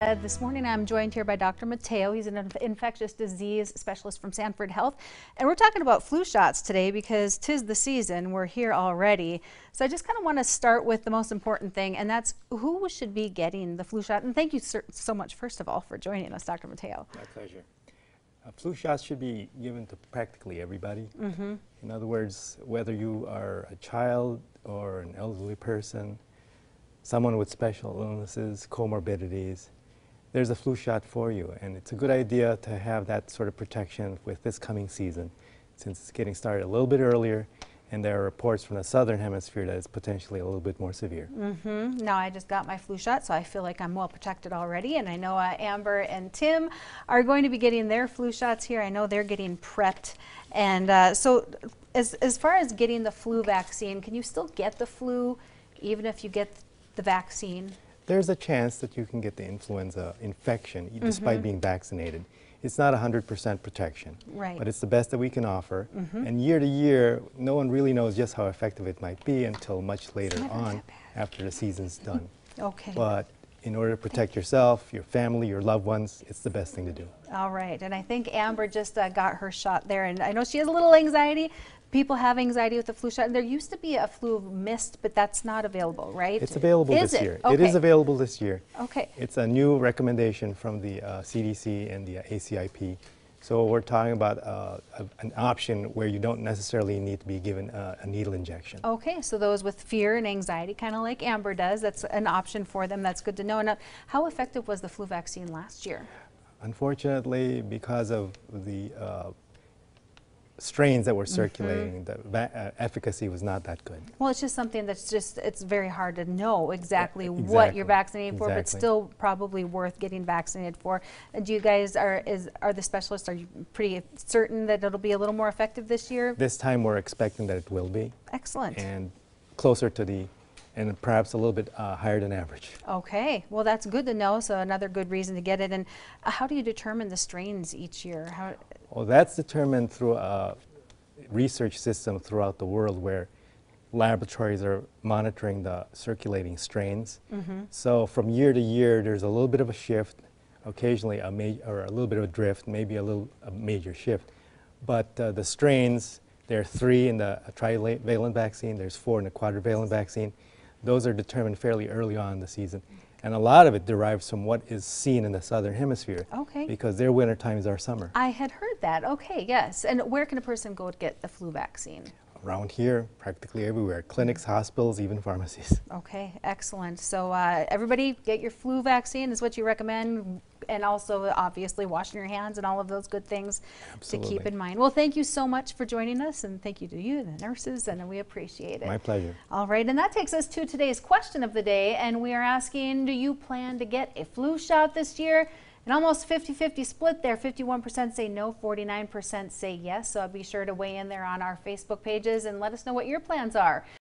This morning I'm joined here by Dr. Mateo. He's an infectious disease specialist from Sanford Health. And we're talking about flu shots today because 'tis the season. We're here already. So I just kind of want to start with the most important thing, and that's who should be getting the flu shot. And thank you so much, first of all, for joining us, Dr. Mateo. My pleasure. Flu shots should be given to practically everybody. In other words, whether you are a child or an elderly person, someone with special illnesses, comorbidities, there's a flu shot for you. And it's a good idea to have that sort of protection with this coming season, since it's getting started a little bit earlier, and there are reports from the southern hemisphere that it's potentially a little bit more severe. Now, I just got my flu shot, so I feel like I'm well protected already. And I know Amber and Tim are going to be getting their flu shots here. I know they're getting prepped. And so as far as getting the flu vaccine, can you still get the flu even if you get the vaccine? There's a chance that you can get the influenza infection despite being vaccinated. It's not 100% protection, but it's the best that we can offer. And year to year, no one really knows just how effective it might be until much later on after the season's done. But in order to protect yourself, your family, your loved ones, it's the best thing to do. All right, and I think Amber just got her shot there, and I know she has a little anxiety. People have anxiety with the flu shot. And there used to be a flu mist, but that's not available, right? It's available this year. Okay. It is available this year. Okay. It's a new recommendation from the CDC and the ACIP. So we're talking about an option where you don't necessarily need to be given a needle injection. Okay, so those with fear and anxiety, kind of like Amber does, that's an option for them. That's good to know. And how effective was the flu vaccine last year? Unfortunately, because of the strains that were circulating, the efficacy was not that good. Well, it's just something that's it's very hard to know exactly what you're vaccinating for, but still probably worth getting vaccinated for. And do you guys, are the specialists, are you pretty certain that it'll be a little more effective this year? This time we're expecting that it will be. Excellent. And closer to and perhaps a little bit higher than average. Okay, well that's good to know, so another good reason to get it. And how do you determine the strains each year? Well, that's determined through a research system throughout the world where laboratories are monitoring the circulating strains. So from year to year, there's a little bit of a shift, occasionally a little bit of a drift, maybe a major shift. But the strains, there are 3 in the trivalent vaccine, there's 4 in the quadrivalent vaccine. Those are determined fairly early on in the season. And a lot of it derives from what is seen in the southern hemisphere. Because their winter time is our summer. I had heard that. Okay, yes. And where can a person go to get the flu vaccine? Around here, practically everywhere. Clinics, hospitals, even pharmacies. Okay, excellent. So everybody get your flu vaccine is what you recommend. And also, obviously, washing your hands and all of those good things to keep in mind. Well, thank you so much for joining us, and thank you to you, the nurses, and we appreciate it. My pleasure. All right, and that takes us to today's question of the day, and we are asking, do you plan to get a flu shot this year? An almost 50-50 split there. 51% say no, 49% say yes. So be sure to weigh in there on our Facebook pages and let us know what your plans are.